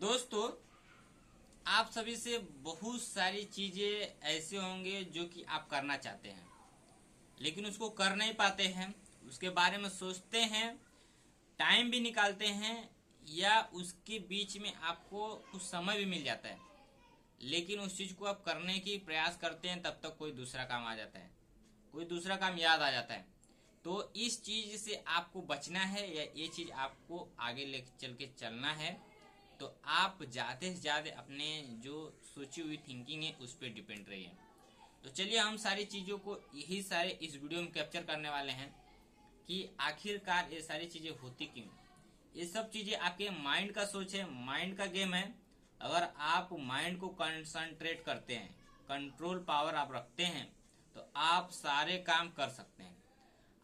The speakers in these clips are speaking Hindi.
दोस्तों, आप सभी से बहुत सारी चीजें ऐसे होंगे जो कि आप करना चाहते हैं लेकिन उसको कर नहीं पाते हैं। उसके बारे में सोचते हैं, टाइम भी निकालते हैं या उसके बीच में आपको कुछ समय भी मिल जाता है, लेकिन उस चीज को आप करने की प्रयास करते हैं, तब तक कोई दूसरा काम आ जाता है, कोई दूसरा काम याद आ जाता है। तो इस चीज से आपको बचना है या ये चीज आपको आगे ले चल के चलना है, तो आप ज़्यादा से ज़्यादा अपने जो सोची हुई थिंकिंग है उस पर डिपेंड रहिए। तो चलिए, हम सारी चीज़ों को यही सारे इस वीडियो में कैप्चर करने वाले हैं कि आखिरकार ये सारी चीज़ें होती क्यों। ये सब चीज़ें आपके माइंड का सोच है, माइंड का गेम है। अगर आप माइंड को कंसंट्रेट करते हैं, कंट्रोल पावर आप रखते हैं, तो आप सारे काम कर सकते हैं।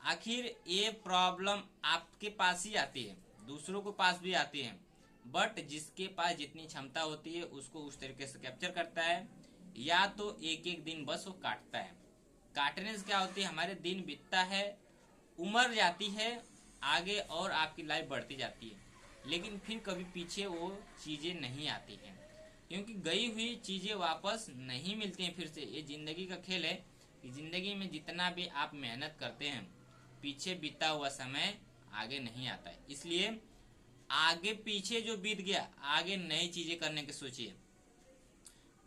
आखिर ये प्रॉब्लम आपके पास ही आती है, दूसरों के पास भी आती है, बट जिसके पास जितनी क्षमता होती है उसको उस तरीके से कैप्चर करता है, या तो एक एक दिन बस वो काटता है। काटने से क्या होती है, हमारे दिन बीतता है, उम्र जाती है आगे और आपकी लाइफ बढ़ती जाती है, लेकिन फिर कभी पीछे वो चीजें नहीं आती हैं, क्योंकि गई हुई चीजें वापस नहीं मिलती हैं फिर से। ये जिंदगी का खेल है कि जिंदगी में जितना भी आप मेहनत करते हैं, पीछे बीता हुआ समय आगे नहीं आता है। इसलिए आगे पीछे जो बीत गया, आगे नई चीजें करने की सोचिए।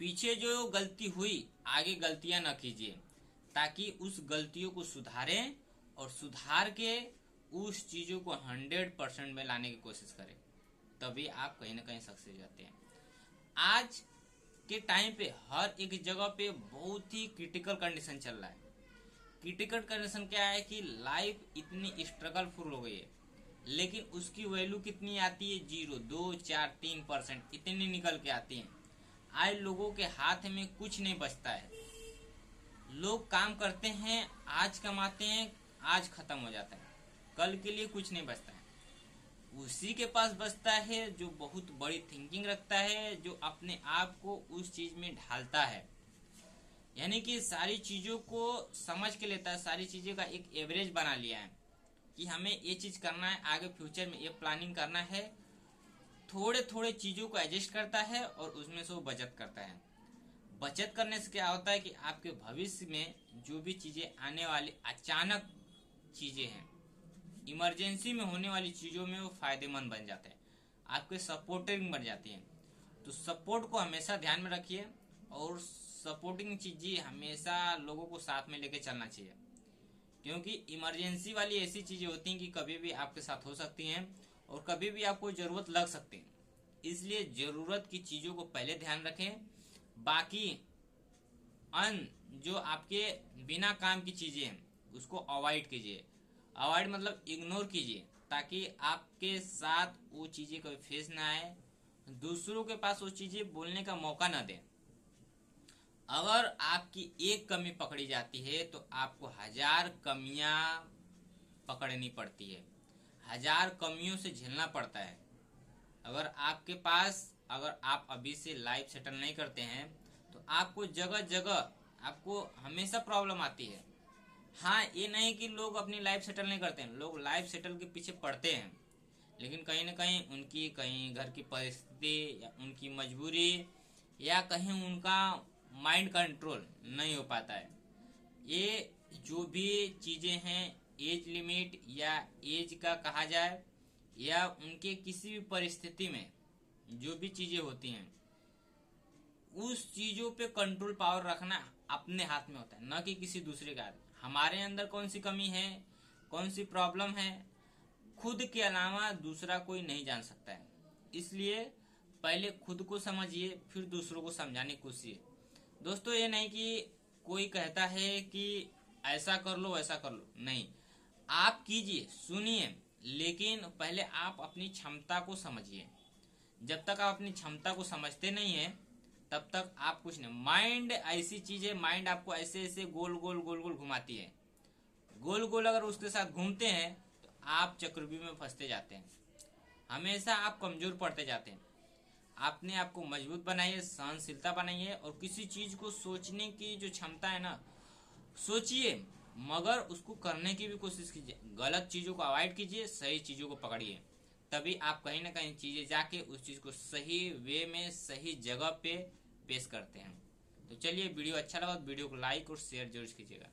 पीछे जो गलती हुई, आगे गलतियां न कीजिए, ताकि उस गलतियों को सुधारें और सुधार के उस चीजों को 100% में लाने की कोशिश करें। तभी आप कहीं ना कहीं सक्सेस जाते हैं। आज के टाइम पे हर एक जगह पे बहुत ही क्रिटिकल कंडीशन चल रहा है। क्रिटिकल कंडीशन क्या है कि लाइफ इतनी स्ट्रगलफुल हो गई है, लेकिन उसकी वैल्यू कितनी आती है, 0, 2, 4, 3% इतनी निकल के आती है। आज लोगों के हाथ में कुछ नहीं बचता है। लोग काम करते हैं, आज कमाते हैं, आज खत्म हो जाता है, कल के लिए कुछ नहीं बचता है। उसी के पास बचता है जो बहुत बड़ी थिंकिंग रखता है, जो अपने आप को उस चीज में ढालता है, यानी कि सारी चीजों को समझ के लेता है, सारी चीजों का एक एवरेज बना लिया है कि हमें ये चीज करना है, आगे फ्यूचर में ये प्लानिंग करना है। थोड़े थोड़े चीजों को एडजस्ट करता है और उसमें से वो बचत करता है। बचत करने से क्या होता है कि आपके भविष्य में जो भी चीजें आने वाली अचानक चीजें हैं, इमरजेंसी में होने वाली चीजों में वो फायदेमंद बन जाते हैं, आपके सपोर्टिंग बन जाती हैं। तो सपोर्ट को हमेशा ध्यान में रखिए और सपोर्टिंग चीजें हमेशा लोगों को साथ में लेके चलना चाहिए, क्योंकि इमरजेंसी वाली ऐसी चीजें होती हैं कि कभी भी आपके साथ हो सकती हैं और कभी भी आपको जरूरत लग सकती है। इसलिए जरूरत की चीजों को पहले ध्यान रखें, बाकी अन जो आपके बिना काम की चीजें हैं उसको अवॉइड कीजिए। अवॉइड मतलब इग्नोर कीजिए, ताकि आपके साथ वो चीजें कभी फेस ना आए, दूसरों के पास वो चीजें बोलने का मौका ना दें। अगर आपकी एक कमी पकड़ी जाती है तो आपको 1000 कमियां पकड़नी पड़ती है, 1000 कमियों से झेलना पड़ता है। अगर आप अभी से लाइफ सेटल नहीं करते हैं तो आपको जगह जगह आपको हमेशा प्रॉब्लम आती है। हाँ, ये नहीं कि लोग अपनी लाइफ सेटल नहीं करते हैं, लोग लाइफ सेटल के पीछे पड़ते हैं, लेकिन कहीं ना कहीं उनकी कहीं घर की परिस्थिति या उनकी मजबूरी या कहीं उनका माइंड कंट्रोल नहीं हो पाता है। ये जो भी चीजें हैं, एज लिमिट या एज का कहा जाए, या उनके किसी भी परिस्थिति में जो भी चीजें होती हैं, उस चीजों पे कंट्रोल पावर रखना अपने हाथ में होता है, न कि किसी दूसरे का हाथ। हमारे अंदर कौन सी कमी है, कौन सी प्रॉब्लम है, खुद के अलावा दूसरा कोई नहीं जान सकता है। इसलिए पहले खुद को समझिए, फिर दूसरों को समझाने की कोशिश। दोस्तों, ये नहीं कि कोई कहता है कि ऐसा कर लो वैसा कर लो, नहीं, आप कीजिए, सुनिए, लेकिन पहले आप अपनी क्षमता को समझिए। जब तक आप अपनी क्षमता को समझते नहीं है तब तक आप कुछ नहीं। माइंड ऐसी चीज है, माइंड आपको ऐसे ऐसे गोल गोल गोल गोल घुमाती है। गोल गोल अगर उसके साथ घूमते हैं तो आप चक्रव्यूह में फंसते जाते हैं, हमेशा आप कमजोर पड़ते जाते हैं। आपने आपको मजबूत बनाइए, सहनशीलता बनाइए, और किसी चीज को सोचने की जो क्षमता है ना, सोचिए मगर उसको करने की भी कोशिश कीजिए। गलत चीजों को अवॉइड कीजिए, सही चीजों को पकड़िए, तभी आप कहीं ना कहीं चीज़ें जाके उस चीज़ को सही वे में सही जगह पे पेश करते हैं। तो चलिए, वीडियो अच्छा लगा तो वीडियो को लाइक और शेयर जरूर कीजिएगा।